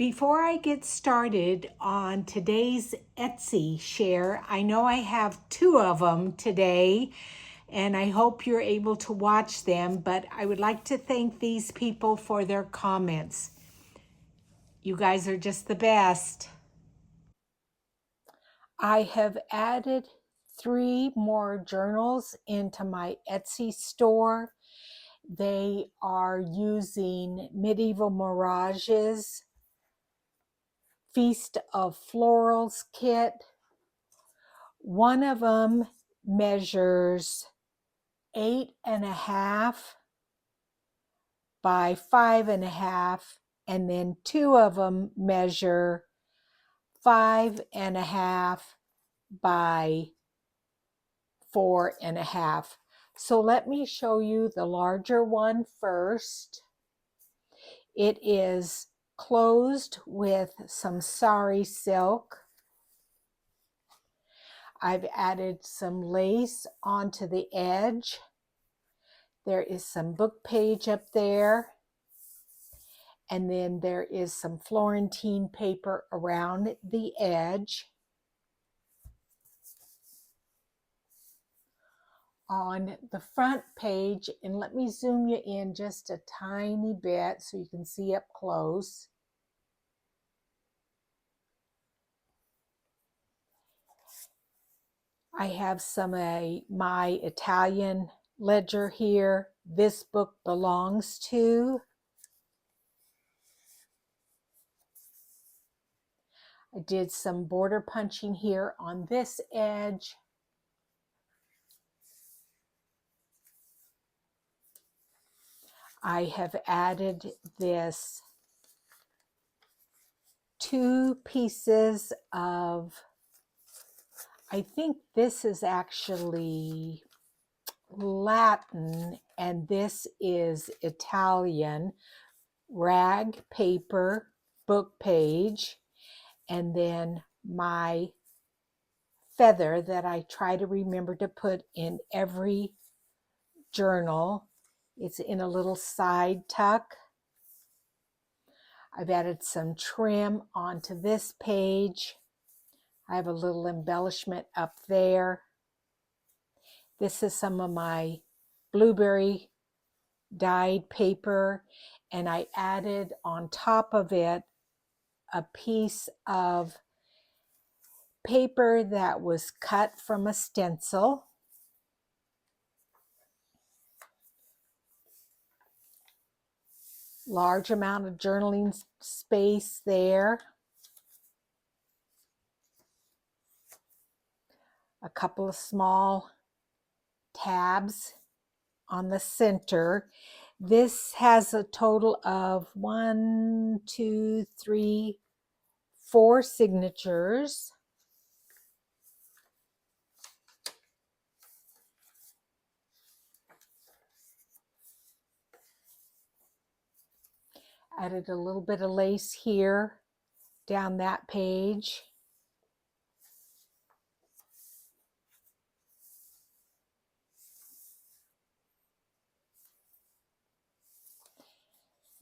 Before I get started on today's Etsy share, I know I have two of them today, and I hope you're able to watch them, but I would like to thank these people for their comments. You guys are just the best. I have added 3 more journals into my Etsy store. They are using Medieval Mirages Feast of Florals kit. One of them measures 8.5 by 5.5, and then 2 of them measure 5.5 by 4.5. So let me show you the larger one first. It is closed with some sari silk. I've added some lace onto the edge. There is some book page up there. And then there is some Florentine paper around the edge. On the front page, and let me zoom you in just a tiny bit so you can see up close. I have some my Italian ledger here. This book belongs to. I did some border punching here on this edge. I have added this 2 pieces of, I think this is actually Latin and this is Italian, rag paper book page, and then my feather that I try to remember to put in every journal. It's in a little side tuck. I've added some trim onto this page. I have a little embellishment up there. This is some of my blueberry dyed paper, and I added on top of it a piece of paper that was cut from a stencil. Large amount of journaling space there. A couple of small tabs on the center. This has a total of 1, 2, 3, 4 signatures. Added a little bit of lace here down that page.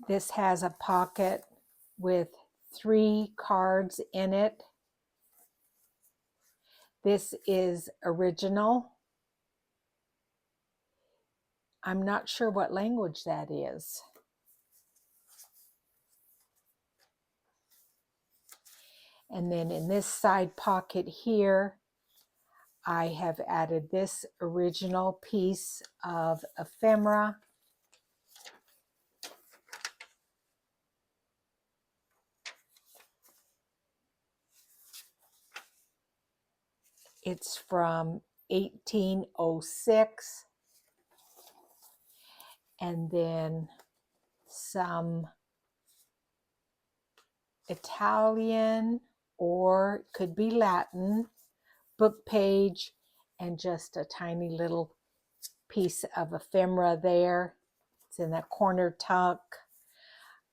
This has a pocket with 3 cards in it. This is original. I'm not sure what language that is. And then in this side pocket here, I have added this original piece of ephemera. It's from 1806. And then some Italian, or could be Latin, book page, and just a tiny little piece of ephemera there. It's in that corner tuck.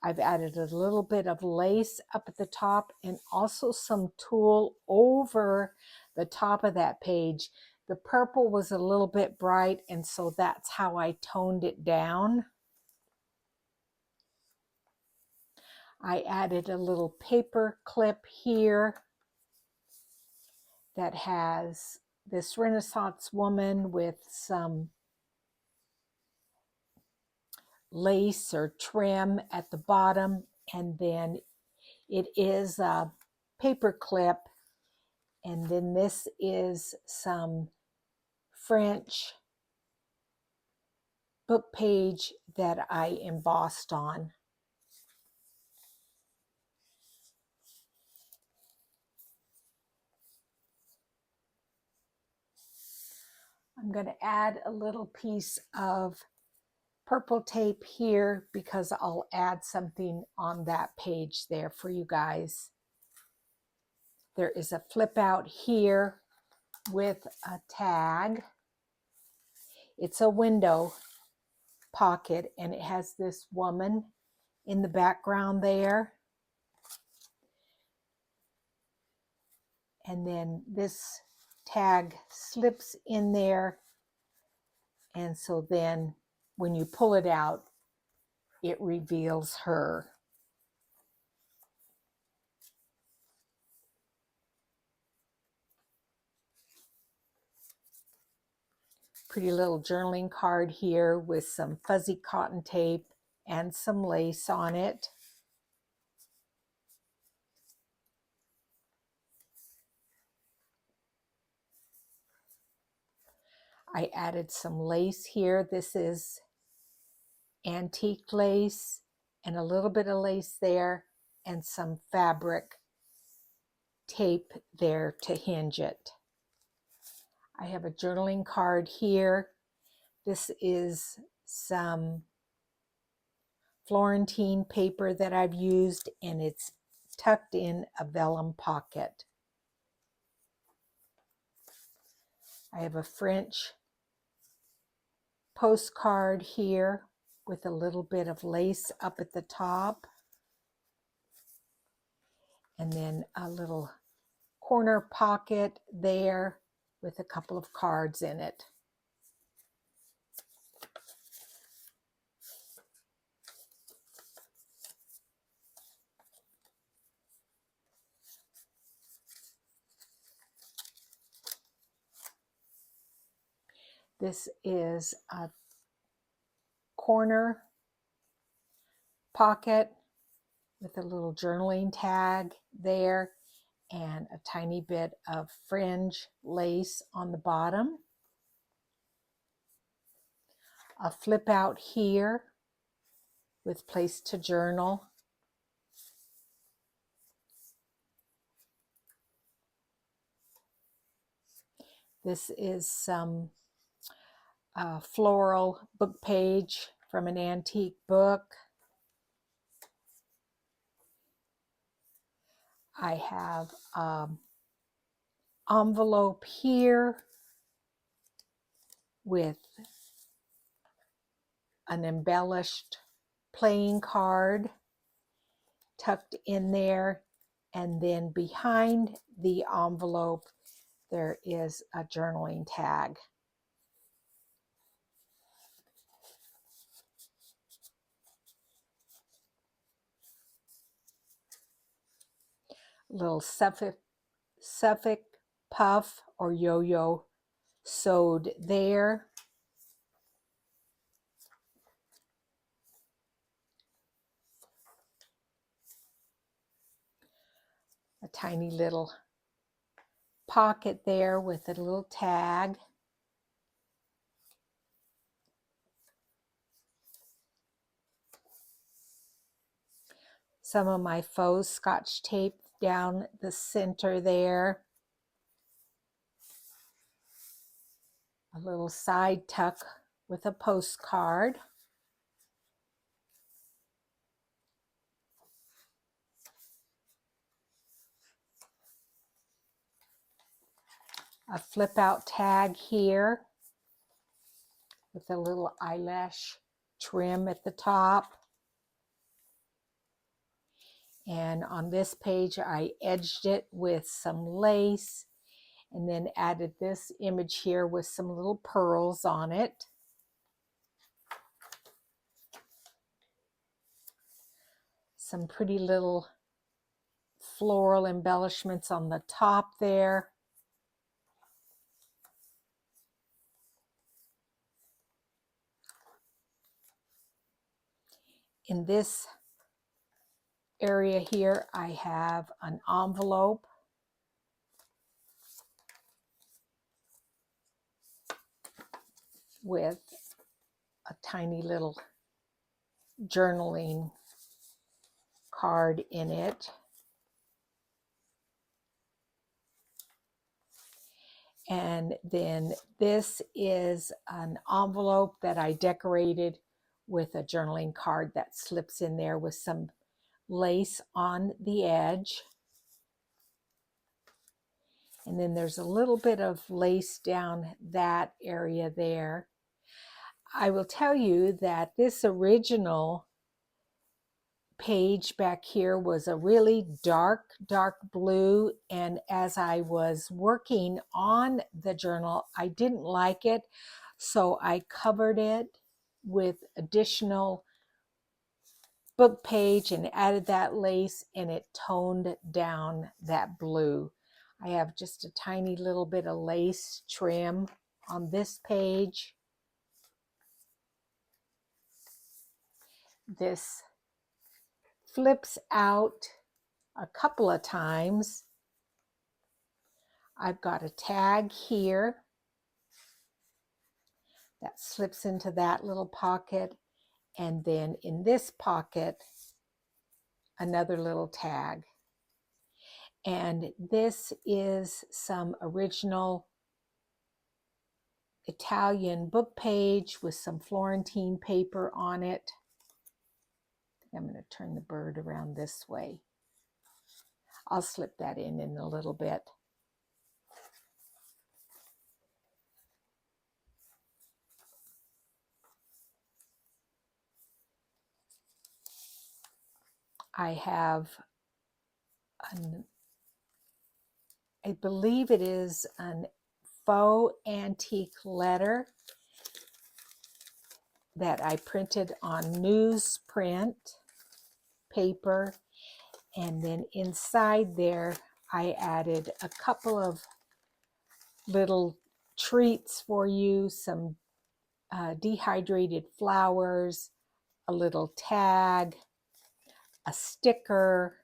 I've added a little bit of lace up at the top and also some tulle over the top of that page. The purple was a little bit bright, and so that's how I toned it down. I added a little paper clip here that has this Renaissance woman with some lace or trim at the bottom, and then it is a paper clip, and then this is some French book page that I embossed on. I'm going to add a little piece of purple tape here because I'll add something on that page there for you guys. There is a flip out here with a tag. It's a window pocket and it has this woman in the background there. And then this tag slips in there. And so then when you pull it out, it reveals her. Pretty little journaling card here with some fuzzy cotton tape and some lace on it. I added some lace here. This is antique lace and a little bit of lace there and some fabric tape there to hinge it. I have a journaling card here. This is some Florentine paper that I've used and it's tucked in a vellum pocket. I have a French postcard here with a little bit of lace up at the top and then a little corner pocket there with a couple of cards in it. This is a corner pocket with a little journaling tag there and a tiny bit of fringe lace on the bottom. A flip out here with place to journal. This is some floral book page from an antique book. I have envelope here with an embellished playing card tucked in there, and then behind the envelope there is a journaling tag. Little Suffolk puff or yo-yo sewed there. A tiny little pocket there with a little tag. Some of my faux Scotch tape down the center there. A little side tuck with a postcard. A flip out tag here with a little eyelash trim at the top. And on this page, I edged it with some lace and then added this image here with some little pearls on it. some pretty little floral embellishments on the top there. In this area here, I have an envelope with a tiny little journaling card in it. And then this is an envelope that I decorated with a journaling card that slips in there with some lace on the edge. And then there's a little bit of lace down that area there. I will tell you that this original page back here was a really dark blue, and as I was working on the journal, I didn't like it, so I covered it with additional book page and added that lace, and it toned down that blue. I have just a tiny little bit of lace trim on this page. This flips out a couple of times. I've got a tag here that slips into that little pocket, and then in this pocket another little tag. And this is some original Italian book page with some Florentine paper on it. I'm going to turn the bird around this way. I'll slip that in a little bit. I have I believe it is an faux antique letter that I printed on newsprint paper, and then inside there I added a couple of little treats for you, some dehydrated flowers, a little tag, a sticker,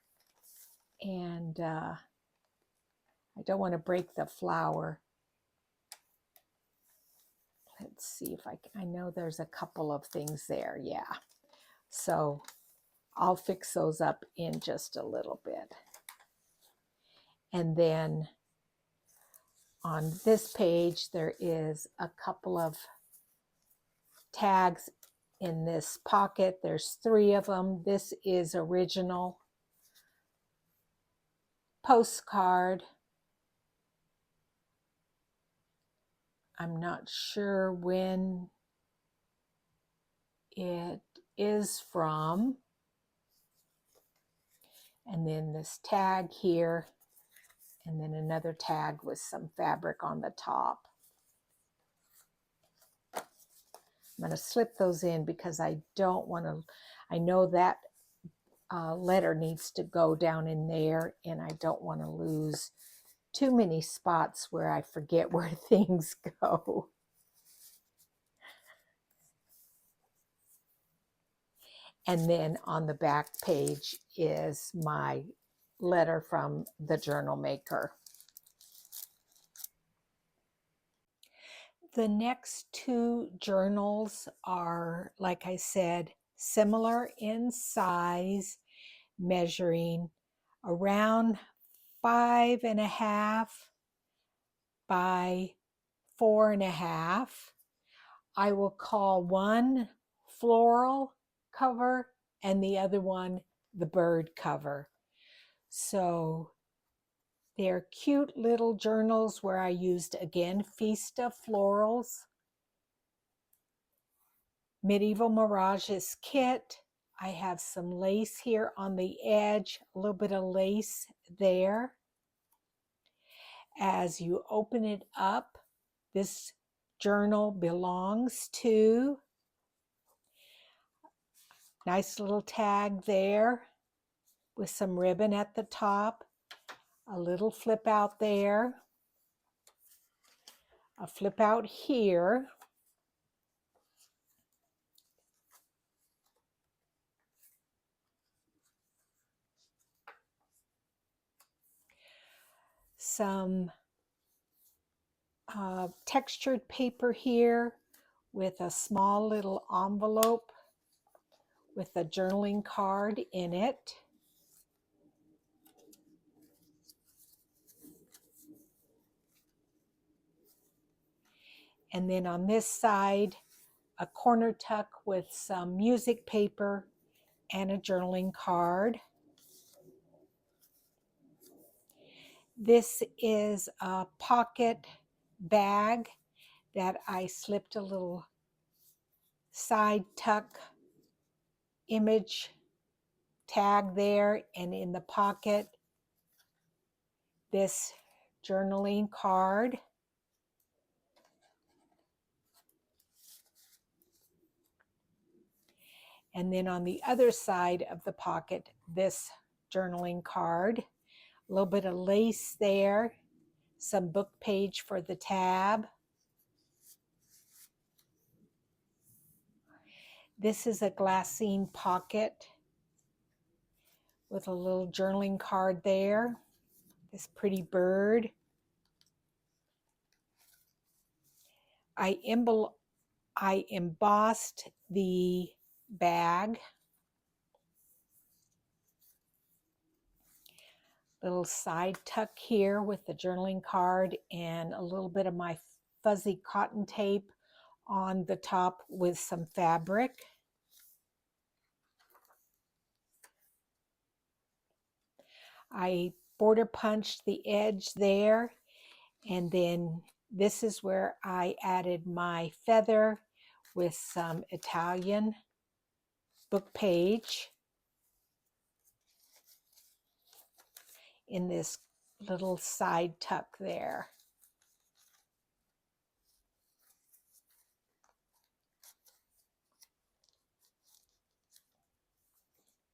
and I don't want to break the flower. Let's see if I know there's a couple of things there. Yeah. So I'll fix those up in just a little bit. And then on this page, there is a couple of tags in this pocket. There's 3 of them. This is original postcard. I'm not sure when it is from. And then this tag here, and then another tag with some fabric on the top. I'm going to slip those in because I don't want to, I know that letter needs to go down in there, and I don't want to lose too many spots where I forget where things go. And then on the back page is my letter from the journal maker. The next 2 journals are, like I said, similar in size, measuring around 5.5 by 4.5. I will call one floral cover and the other one the bird cover. So they're cute little journals where I used, again, Feast of Florals, Medieval Mirages kit. I have some lace here on the edge, a little bit of lace there. As you open it up, this journal belongs to, nice little tag there. with some ribbon at the top, a little flip out there, a flip out here, some textured paper here with a small little envelope with a journaling card in it. And then on this side, a corner tuck with some music paper and a journaling card. This is a pocket bag that I slipped a little side tuck image tag there, and in the pocket, this journaling card. And then on the other side of the pocket, this journaling card. A little bit of lace there, some book page for the tab. This is a glassine pocket with a little journaling card there. This pretty bird. I embossed the bag. Little side tuck here with the journaling card and a little bit of my fuzzy cotton tape on the top with some fabric. I border punched the edge there, and then this is where I added my feather with some Italian book page in this little side tuck there.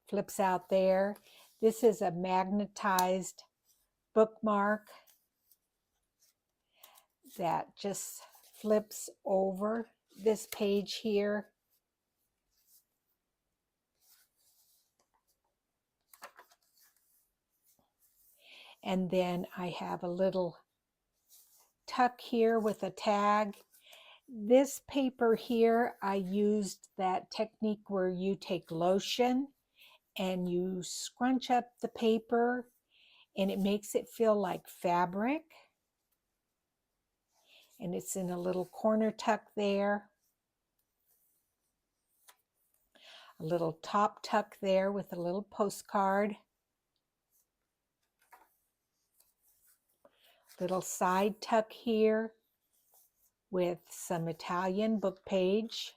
Flips out there. This is a magnetized bookmark that just flips over this page here. And then I have a little tuck here with a tag. This paper here, I used that technique where you take lotion and you scrunch up the paper and it makes it feel like fabric. And it's in a little corner tuck there. A little top tuck there with a little postcard. Little side tuck here with some Italian book page.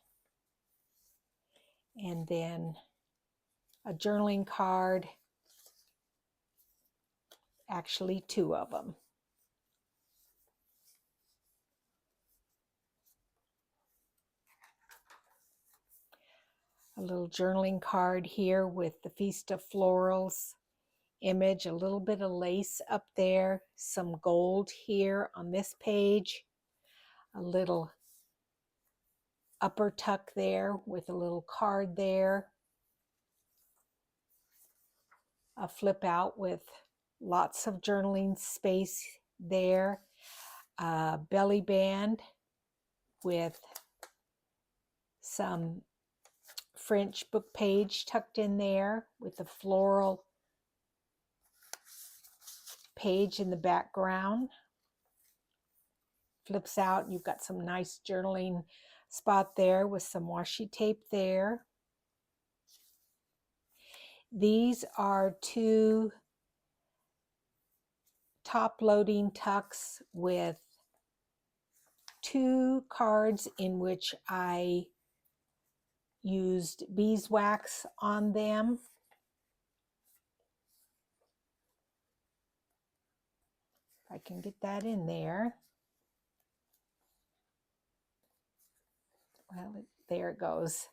And then a journaling card, actually 2 of them. A little journaling card here with the Feast of Florals image, a little bit of lace up there, some gold here on this page, a little upper tuck there with a little card there, a flip out with lots of journaling space there, a belly band with some French book page tucked in there with a floral page in the background. Flips out, you've got some nice journaling spot there with some washi tape there. These are 2 top loading tucks with 2 cards in which I used beeswax on them. If I can get that in there. Well, there it goes.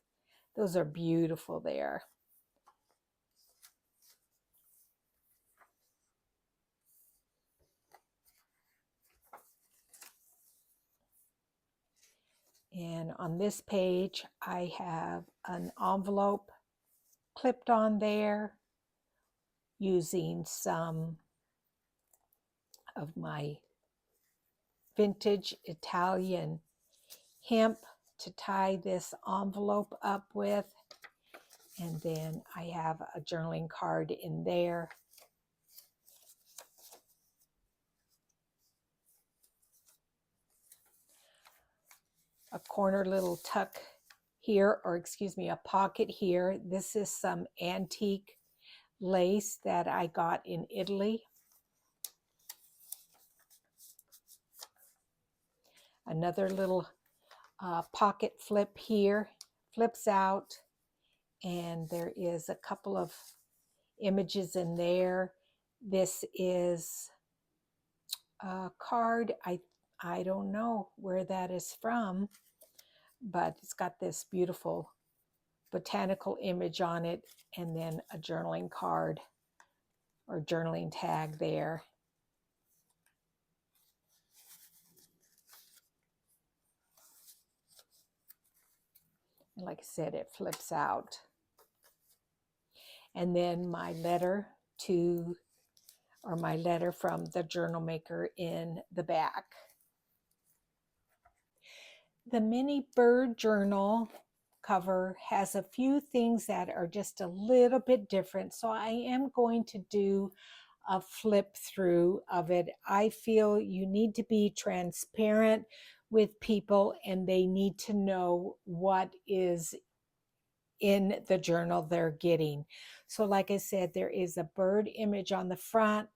Those are beautiful there. then on this page, I have an envelope clipped on there using some of my vintage Italian hemp to tie this envelope up with. And then I have a journaling card in there. A corner little tuck here, or excuse me, a pocket here. This is some antique lace that I got in Italy. Another little pocket flip here, flips out, and there is a couple of images in there. This is a card. I don't know where that is from, but it's got this beautiful botanical image on it, and then a journaling card or journaling tag there. And like I said, it flips out. And then my letter my letter from the journal maker in the back. The mini bird journal cover has a few things that are just a little bit different, so I am going to do a flip through of it. I feel you need to be transparent with people, and they need to know what is in the journal they're getting. So like I said, there is a bird image on the front,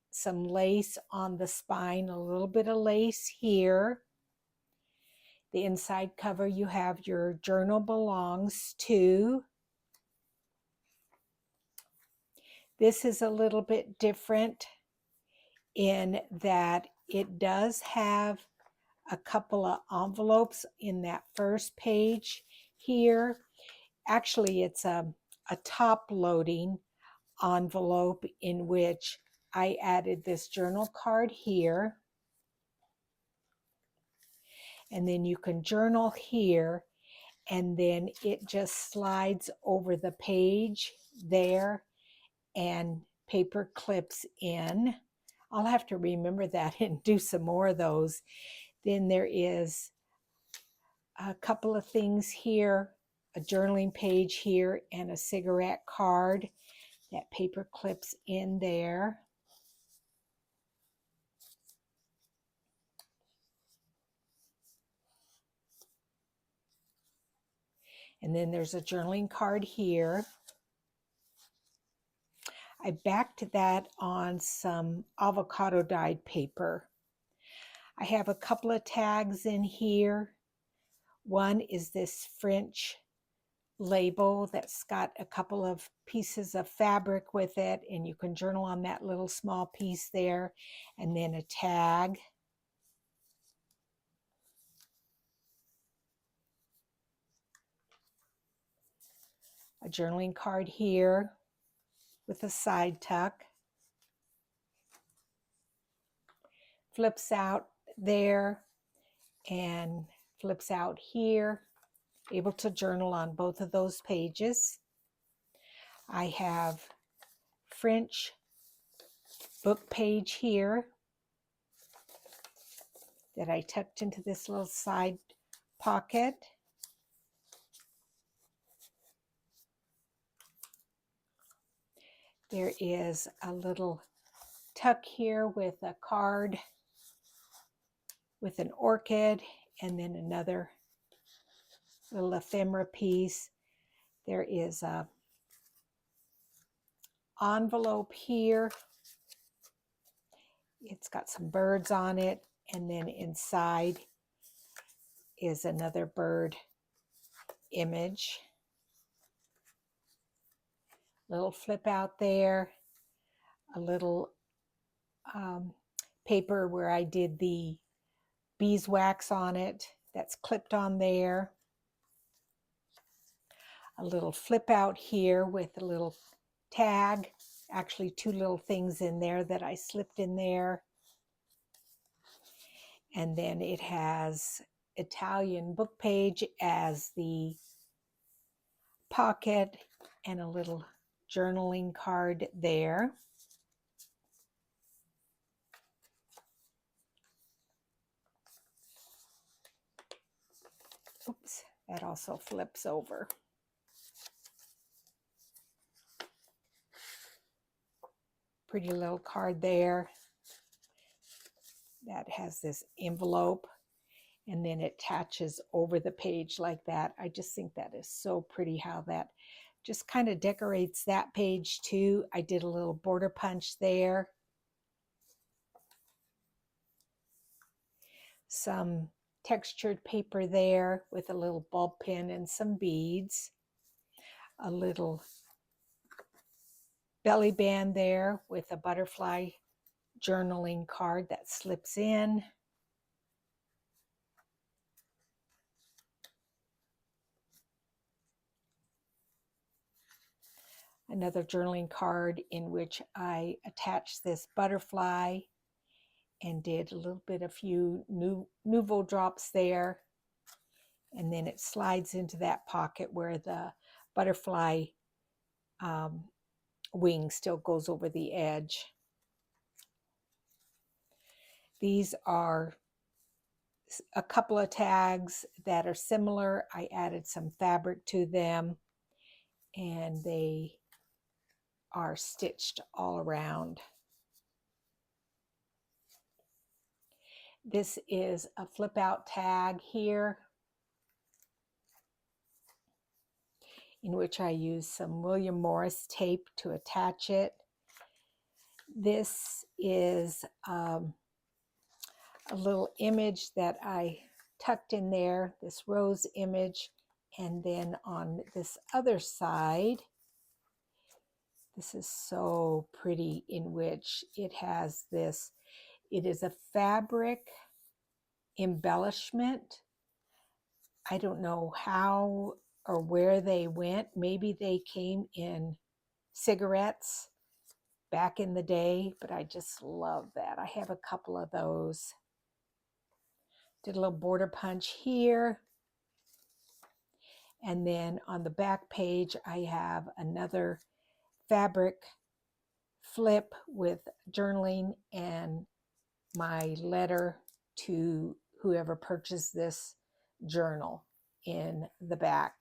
some lace on the spine, a little bit of lace here. The inside cover, you have your journal belongs to. This is a little bit different in that it does have a couple of envelopes in that first page here. Actually, it's a top loading envelope in which I added this journal card here. And then you can journal here, and then it just slides over the page there and paper clips in. I'll have to remember that and do some more of those. Then there is a couple of things here, a journaling page here, and a cigarette card that paper clips in there. And then there's a journaling card here. I backed that on some avocado dyed paper. I have a couple of tags in here. One is this French label that's got a couple of pieces of fabric with it, and you can journal on that little small piece there, and then a tag. A journaling card here with a side tuck. Flips out there and flips out here. Able to journal on both of those pages. I have French book page here that I tucked into this little side pocket. There is a little tuck here with a card with an orchid, and then another little ephemera piece. There is a envelope here. It's got some birds on it, and then inside is another bird image. Little flip out there, a little paper where I did the beeswax on it that's clipped on there. A little flip out here with a little tag, actually two little things in there that I slipped in there. And then it has Italian book page as the pocket and a little journaling card there. Oops, that also flips over. Pretty little card there that has this envelope, and then it attaches over the page like that. I just think that is so pretty how that just kind of decorates that page too. I did a little border punch there. Some textured paper there with a little ball pin and some beads. A little belly band there with a butterfly journaling card that slips in. Another journaling card in which I attached this butterfly and did a little bit, a few Nouveau drops there. And then it slides into that pocket where the butterfly wing still goes over the edge. These are a couple of tags that are similar. I added some fabric to them, and they are stitched all around. This is a flip out tag here in which I use some William Morris tape to attach it. This is a little image that I tucked in there, this rose image, and then on this other side, this is so pretty, in which it has this, it is a fabric embellishment. I don't know how or where they went. Maybe they came in cigarettes back in the day, but I just love that. I have a couple of those. Did a little border punch here. And then on the back page, I have another fabric flip with journaling and my letter to whoever purchased this journal in the back.